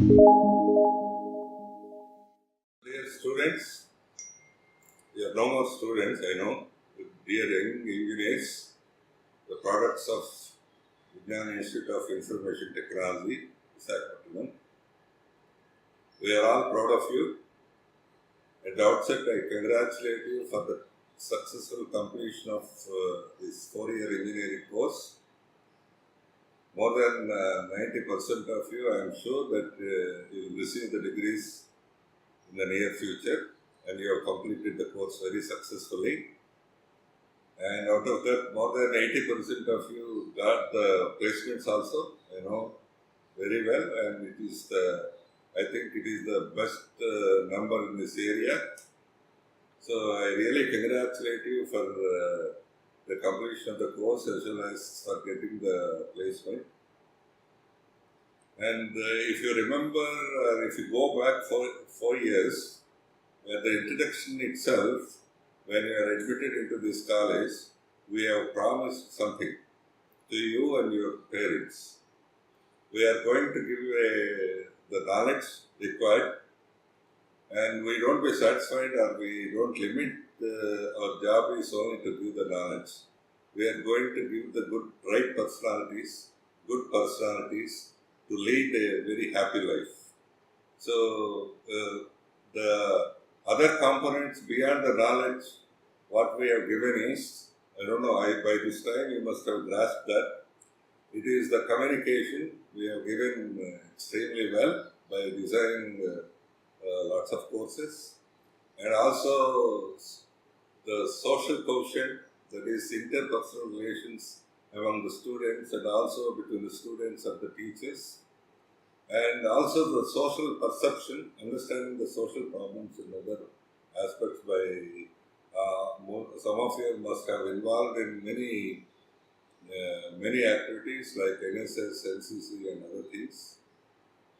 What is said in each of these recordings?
Dear students, you are no more students, I know. Dear young engineers, the products of Vignan Institute of Information Technology, Visakhapatnam. We are all proud of you. At the outset, I congratulate you for the successful completion of this 4-year engineering course. More than 90% of you, I am sure that you will receive the degrees in the near future, and you have completed the course very successfully. And out of that, more than 80% of you got the placements also, I know very well, and it is I think it is the best number in this area. So I really congratulate you for the completion of the course as well as for getting the placement. And if you remember, or if you go back 4 years, at the introduction itself, when you are admitted into this college, we have promised something to you and your parents. We are going to give you the knowledge required, and we don't be satisfied or we don't limit our job is only to give the knowledge. We are going to give the right personalities, good personalities to lead a very happy life. So the other components beyond the knowledge, what we have given is, I don't know, by this time you must have grasped that. It is the communication we have given extremely well by designing lots of courses, and also the social quotient, that is interpersonal relations among the students and also between the students and the teachers, and also the social perception, understanding the social problems and other aspects by some of you must have involved in many activities like NSS, NCC and other things.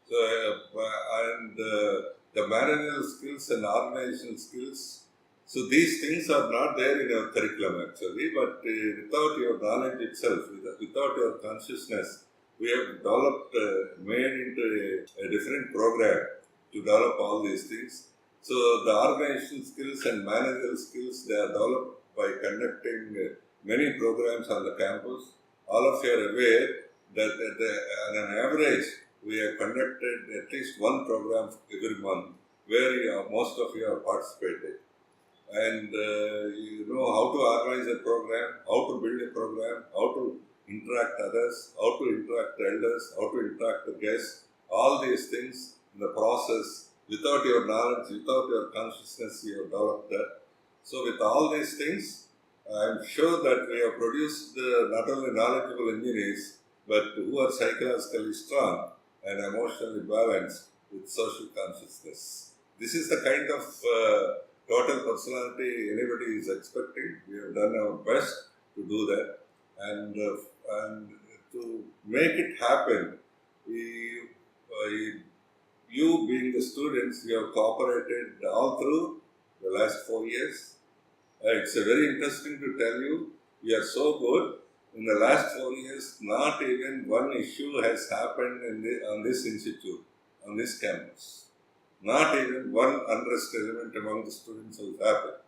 So, and the managerial skills and organizational skills, so these things are not there in your curriculum actually, but without your knowledge itself, without your consciousness, we have developed, made into a different program to develop all these things. So the organizational skills and managerial skills, they are developed by conducting many programs on the campus. All of you are aware that on an average, we have conducted at least one program every month where most of you have participated. And you know how to organize a program, how to build a program, how to interact others, how to interact elders, how to interact the guests, all these things in the process. Without your knowledge, without your consciousness, you have developed that. So with all these things, I am sure that we have produced not only knowledgeable engineers, but who are psychologically strong and emotionally balanced with social consciousness. This is the kind of total personality anybody is expecting. We have done our best to do that, and to make it happen, you being the students, you have cooperated all through the last 4 years. It's very interesting to tell you, we are so good. In the last 4 years, not even one issue has happened on this institute, on this campus. Not even one unrest element among the students has happened.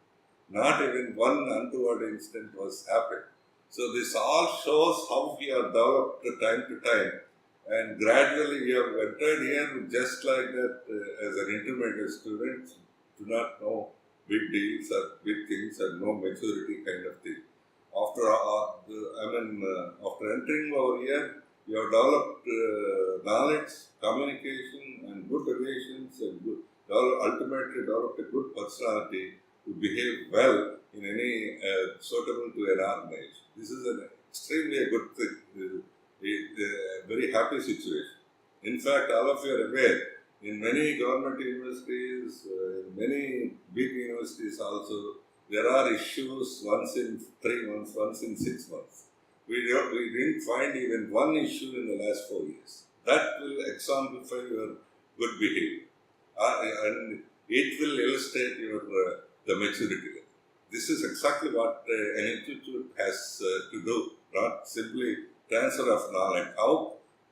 Not even one untoward incident was happened. So this all shows how we are developed time to time. And gradually we have entered here just like that as an intermediate student, do not know big deals or big things and no maturity kind of thing. After entering over here, you have developed knowledge, communication and good relations and ultimately developed a good personality to behave well in any suitable to an organization. This is an extremely good thing. A very happy situation. In fact, all of you are aware, in many government universities, in many big universities also, there are issues once in 3 months, once in 6 months. We didn't find even one issue in the last 4 years. That will exemplify your good behavior. And it will illustrate your the maturity level. This is exactly what an institute has to do, not simply transfer of knowledge.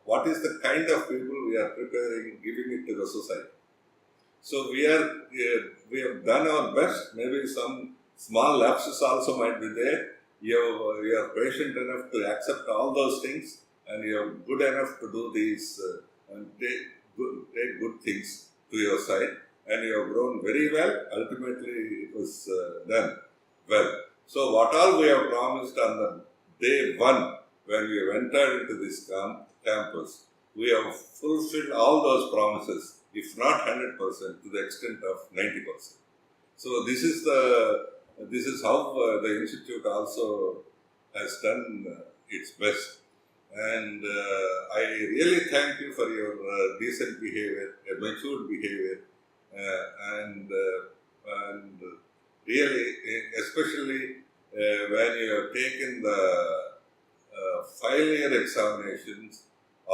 What is the kind of people we we are preparing, giving it to the society. So we have done our best. Maybe some small lapses also might be there. You are patient enough to accept all those things, and you are good enough to do these and take good things to your side, and you have grown very well. Ultimately, it was done well. So what all we have promised on the day one when we entered into this campus, we have fulfilled all those promises, if not 100%, to the extent of 90%. So this is how the institute also has done its best. And I really thank you for your decent behavior, matured behavior, and really, especially when you have taken the final year examinations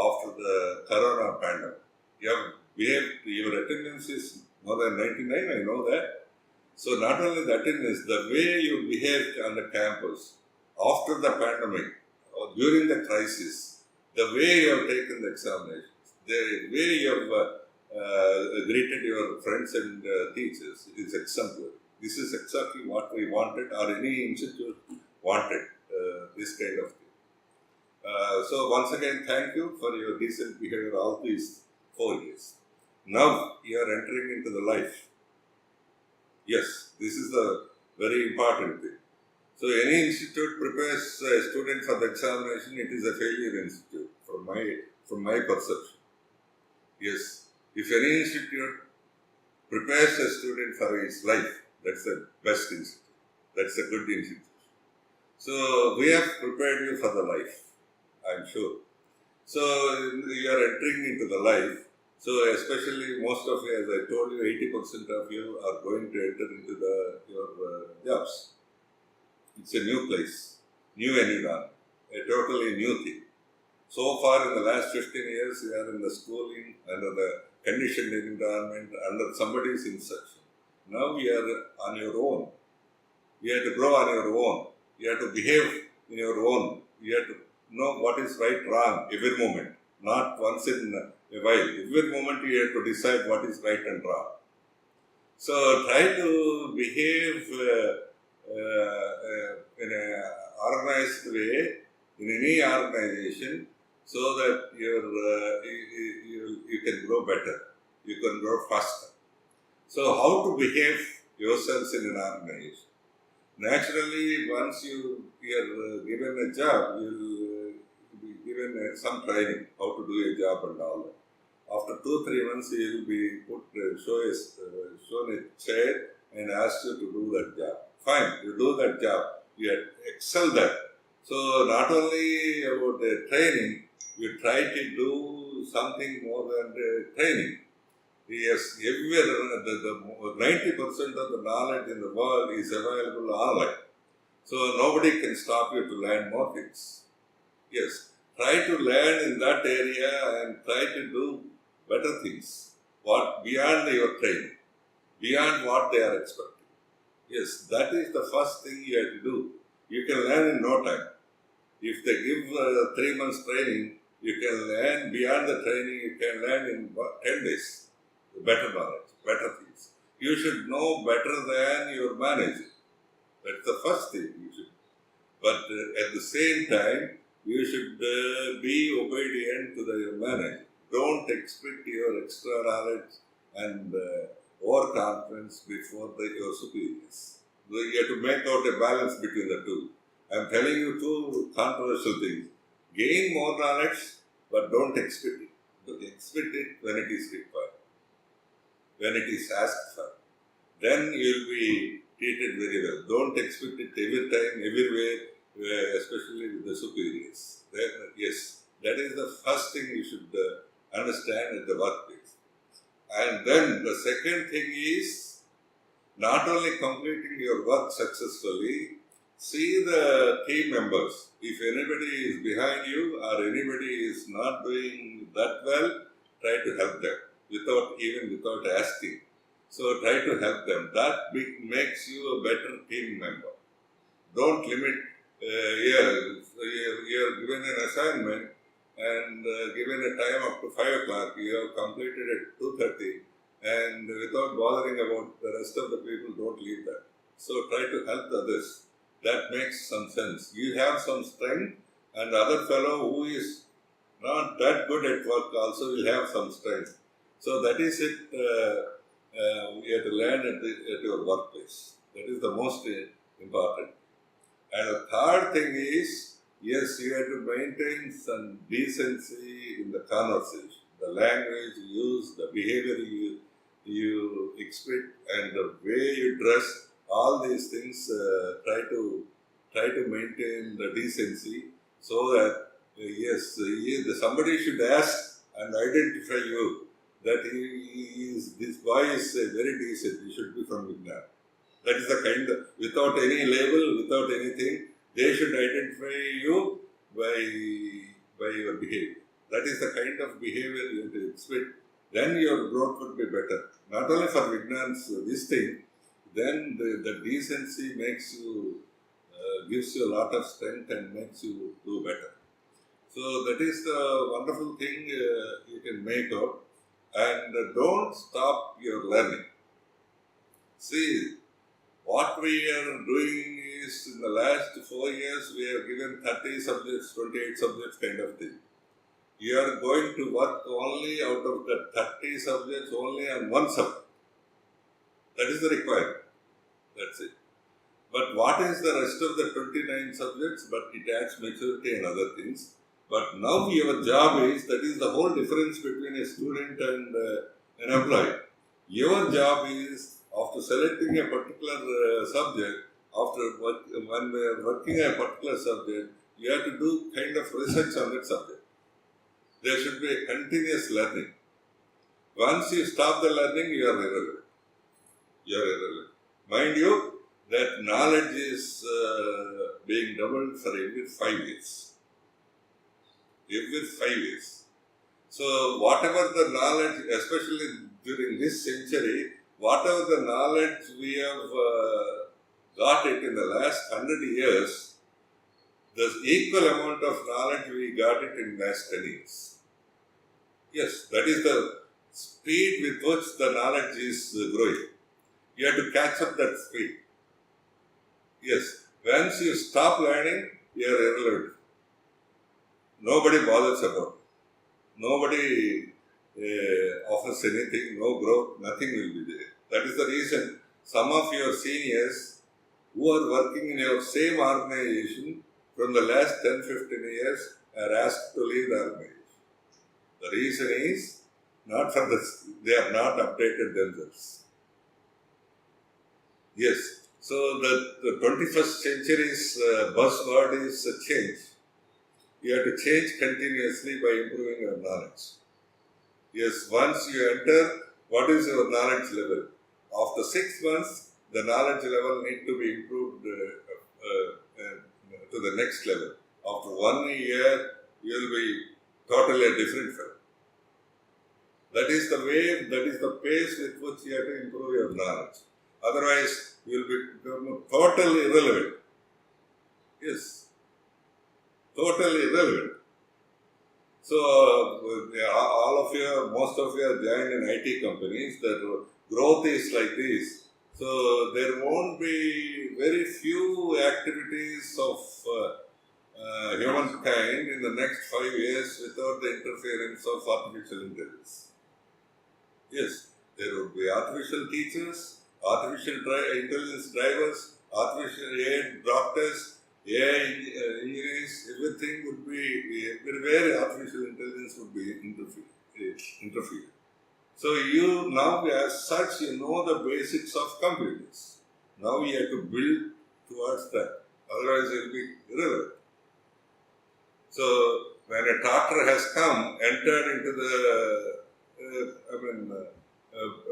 after the corona pandemic. Your attendance is more than 99, I know that. So not only the attendance, the way you behaved on the campus after the pandemic or during the crisis, the way you have taken the examinations, the way you have greeted your friends and teachers is exemplary. This is exactly what we wanted, or any institute wanted, this kind of thing. So once again, thank you for your decent behavior all these 4 years. Now you are entering into the life. Yes, this is the very important thing. So any institute prepares a student for the examination, it is a failure institute from my perception. Yes, if any institute prepares a student for his life, that's the best institute. That's a good institution. So we have prepared you for the life, I'm sure. So you are entering into the life. So especially most of you, as I told you, 80% of you are going to enter into your jobs. It's a new place, new environment, a totally new thing. So far in the last 15 years, you are in the schooling, under the conditioned environment, under somebody's instruction. Now you are on your own. You have to grow on your own. You have to behave in your own. You have to know what is right, wrong, every moment. Not once in a while. Every moment you have to decide what is right and wrong. So try to behave in an organized way, in any organization, so that you can grow better. You can grow faster. So how to behave yourselves in an organization? Naturally, once you are given a job, you will be given some training, how to do a job and all that. After 2-3 months, you will be shown a chair and asked you to do that job. Fine, you do that job, you excel that. So not only about the training, you try to do something more than the training. Yes, everywhere, the 90% of the knowledge in the world is available online. So nobody can stop you to learn more things. Yes, try to learn in that area and try to do better things. What beyond your training, beyond what they are expecting. Yes, that is the first thing you have to do. You can learn in no time. If they give 3 months training, you can learn beyond the training, you can learn in 10 days. Better knowledge, better things. You should know better than your manager. That's the first thing you should. But at the same time, you should be obedient to your manager. Don't expect your extra knowledge and overconfidence before your superiors. So you have to make out a balance between the two. I'm telling you two controversial things. Gain more knowledge, but don't expect it. Don't expect it when it is required. When it is asked for, then you will be treated very well. Don't expect it every time, everywhere, especially with the superiors. Yes, that is the first thing you should understand at the workplace. And then the second thing is not only completing your work successfully, see the team members. If anybody is behind you or anybody is not doing that well, try to help them. Without asking. So try to help them. That makes you a better team member. Don't limit, you're given an assignment, and given a time up to 5 o'clock, you have completed at 2:30, and without bothering about the rest of the people, don't leave that. So try to help others. That makes some sense. You have some strength, and the other fellow who is not that good at work also will have some strength. So that is it. We have to learn at your workplace. That is the most important. And the third thing is, yes, you have to maintain some decency in the conversation. The language you use, the behavior you exhibit, and the way you dress, all these things, try to maintain the decency so that, somebody should ask and identify you that this boy is very decent, he should be from Vignan. That is the kind of, without any label, without anything, they should identify you by your behavior. That is the kind of behavior you have to expect. Then your growth would be better. Not only for Vignan's this thing, then the decency makes you, gives you a lot of strength and makes you do better. So that is the wonderful thing you can make out. And don't stop your learning. See, what we are doing is, in the last 4 years, we have given 30 subjects, 28 subjects kind of thing. You are going to work only out of the 30 subjects, only on one subject. That is the requirement. That's it. But what is the rest of the 29 subjects? But it adds maturity and other things. But now your job is, that is the whole difference between a student and an employee. Your job is, after selecting a particular subject, when we are working a particular subject, you have to do kind of research on that subject. There should be a continuous learning. Once you stop the learning, you are irrelevant. You are irrelevant. Mind you, that knowledge is being doubled for every 5 years. Every 5 years. So whatever the knowledge, especially during this century, whatever the knowledge we have got it in the last 100 years, the equal amount of knowledge we got it in the last 10 years. Yes, that is the speed with which the knowledge is growing. You have to catch up that speed. Yes, once you stop learning, you are irrelevant. Nobody bothers about it. Nobody offers anything, no growth, nothing will be there. That is the reason some of your seniors who are working in your same organization from the last 10-15 years are asked to leave the organization. The reason is not for they have not updated themselves. Yes, so the 21st century's buzzword is change. You have to change continuously by improving your knowledge. Yes, once you enter, what is your knowledge level? After 6 months, the knowledge level needs to be improved to the next level. After 1 year, you will be totally a different fellow. That is the way, that is the pace with which you have to improve your knowledge. Otherwise, you will become totally irrelevant. Yes, totally irrelevant. So, all of you, most of you are joined in IT companies. That growth is like this. So, there won't be very few activities of humankind in the next 5 years without the interference of artificial intelligence. Yes, there would be artificial teachers, artificial intelligence drivers, artificial AI doctors, AI engineers, everything would be, everywhere artificial intelligence would be interfere. So you now, as such, you know the basics of computers. Now you have to build towards that. Otherwise, it will be irrelevant. So when a doctor has entered into the,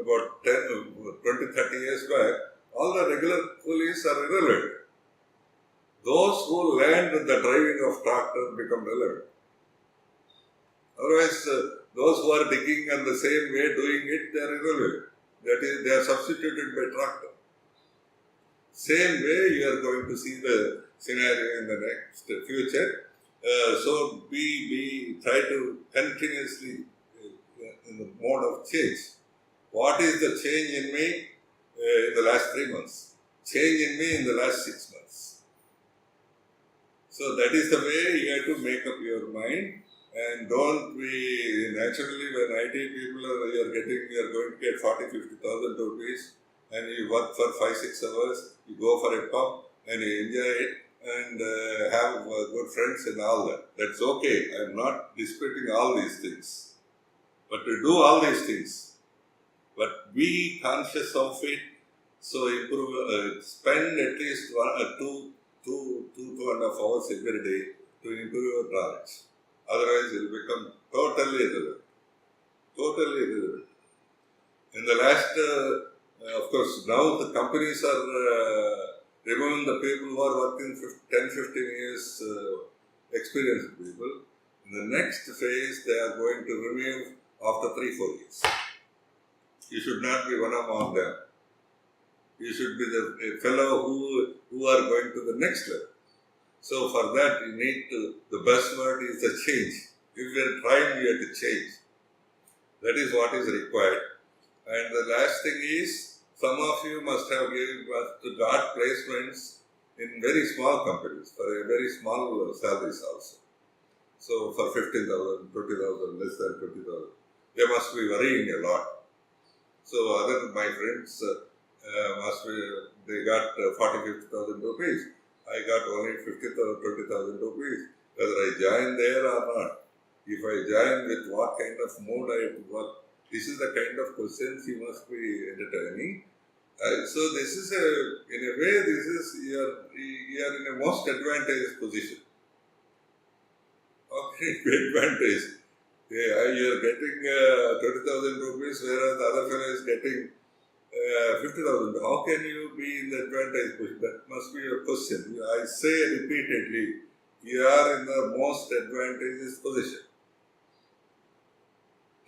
about 20, 30 years back, all the regular coolies are irrelevant. Those who learned the driving of tractor become relevant. Otherwise, those who are digging and the same way doing it, they are irrelevant. That is, they are substituted by tractor. Same way you are going to see the scenario in the next future. So we try to continuously in the mode of change. What is the change in me in the last 3 months? Change in me in the last 6 months. So that is the way you have to make up your mind, and don't be naturally when IT people you are going to get 40,000-50,000 rupees, and you work for 5-6 hours, you go for a pub and you enjoy it and have good friends and all that. That's okay. I'm not disputing all these things. But to do all these things, but be conscious of it, so improve, spend at least 2.5 hours every day to improve your knowledge. Otherwise, it will become totally irrelevant. Totally irrelevant. In the last, of course, now the companies are removing the people who are working 10-15 years experienced people. In the next phase, they are going to remove after 3-4 years. You should not be one among them. You should be a fellow who are going to the next level. So for that, you need to, the best word is the change. If we are trying, we have to change. That is what is required. And the last thing is, some of you must have got placements in very small companies for a very small salaries also. So for 15,000, 20,000, less than 20,000, they must be worrying a lot. So other my friends they got 40,000-50,000 rupees. I got only 50,000, 20,000 rupees. Whether I join there or not. If I join, with what kind of mood I have to work. This is the kind of questions you must be entertaining. So this is in a way, you are in a most advantageous position. Okay, advantage. Yeah, you are getting 20,000 rupees, whereas the other fellow is getting 50,000. How can you be in the advantage position? That must be your question. I say repeatedly, you are in the most advantageous position.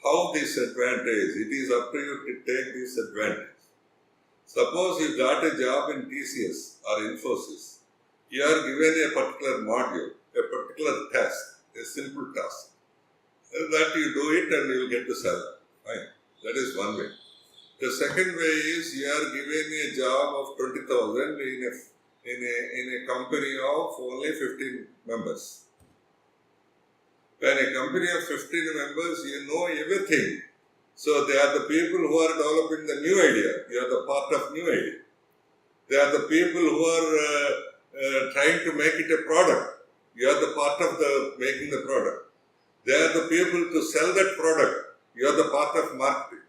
How this advantage? It is up to you to take this advantage. Suppose you got a job in TCS or Infosys. You are given a particular module, a particular task, a simple task. That you do it and you will get the salary. Fine. That is one way. The second way is you are given a job of 20,000 in a company of only 15 members. When a company of 15 members, you know everything. So they are the people who are developing the new idea. You are the part of new idea. They are the people who are trying to make it a product. You are the part of the making the product. They are the people to sell that product. You are the part of marketing.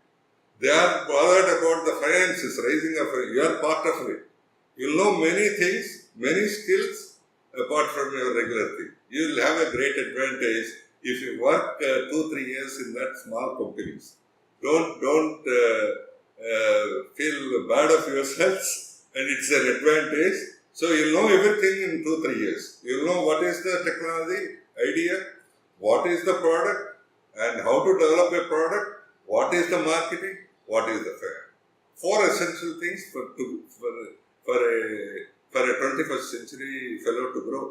They are bothered about the finances, raising of it. You are part of it. You know many things, many skills apart from your regular thing. You will have a great advantage if you work 2-3 years in that small companies. Don't feel bad of yourselves, and it's an advantage. So you'll know everything in 2-3 years. You'll know what is the technology, idea, what is the product, and how to develop a product, what is the marketing, what is the fair. 4 essential things for a 21st century fellow to grow.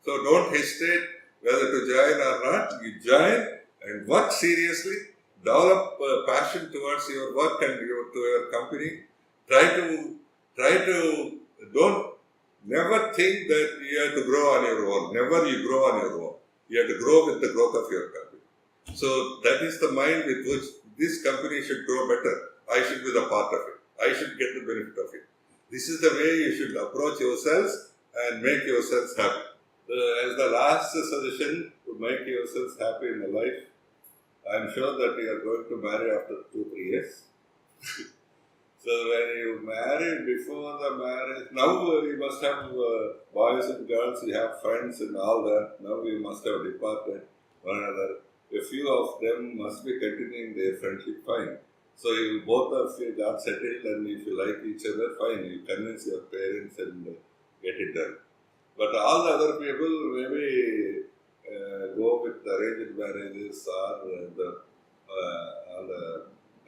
So don't hesitate whether to join or not. You join and work seriously. Develop passion towards your work and to your company. Never think that you have to grow on your own. Never you grow on your own. You have to grow with the growth of your company. So that is the mind with which this company should grow better. I should be the part of it. I should get the benefit of it. This is the way you should approach yourselves and make yourselves happy. As the last suggestion to make yourselves happy in the life, I am sure that you are going to marry after 2-3 years. So when you marry, before the marriage, now you must have boys and girls, you have friends and all that. Now you must have departed one another. A few of them must be continuing their friendship, fine. So you both of you got settled, and if you like each other, fine. You convince your parents and get it done. But all the other people maybe go with the arranged marriages or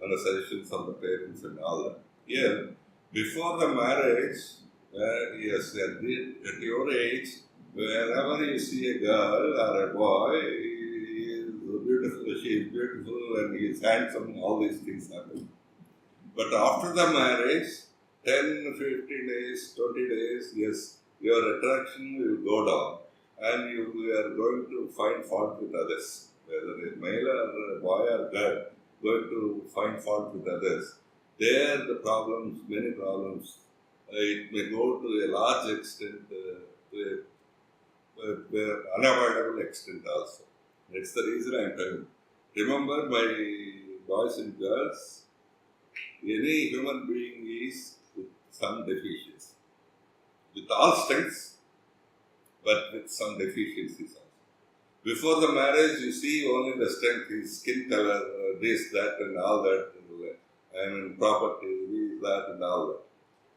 on the suggestions of the parents and all that. Here, before the marriage, yes, at your age, Wherever you see a girl or a boy, he is beautiful, she is beautiful, and he is handsome, all these things happen. But after the marriage, 10, 15 days, 20 days, yes, your attraction will go down and you are going to find fault with others. Whether a male or a boy or girl, going to find fault with others. There the problems, many problems, it may go to a large extent, to unavoidable extent also. That's the reason I'm telling. Remember, my boys and girls, any human being is with some deficiency. With all strengths, but with some deficiencies also. Before the marriage, you see only the strength, his skin color, this, that, and all that, and property, this, that, and all that.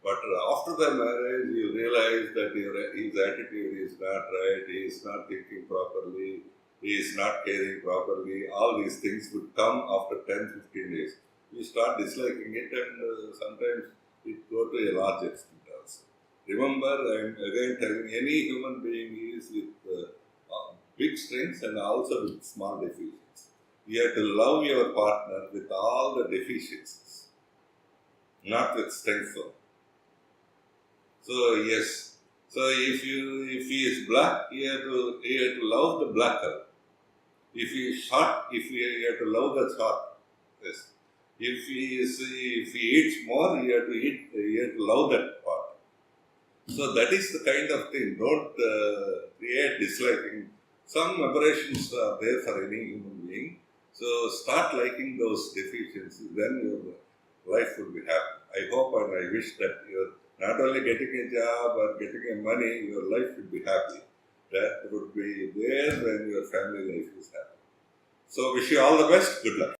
But after the marriage, you realize that his attitude is not right, he is not thinking properly, he is not caring properly. All these things would come after 10, 15 days. You start disliking it, and sometimes it go to a large extent also. Remember, I am again telling, any human being is with big strengths and also with small deficiencies. You have to love your partner with all the deficiencies, not with strengths only. So yes, so if he is black, you have to love the black color. If he is short, you have to love the short. Yes. If he eats more, you have to love that part. So that is the kind of thing. Don't create disliking. Some aberrations are there for any human being. So start liking those deficiencies. Then your life will be happy. I hope and I wish that you're not only getting a job or getting a money, your life will be happy. That would be there when your family life is happy. So wish you all the best. Good luck.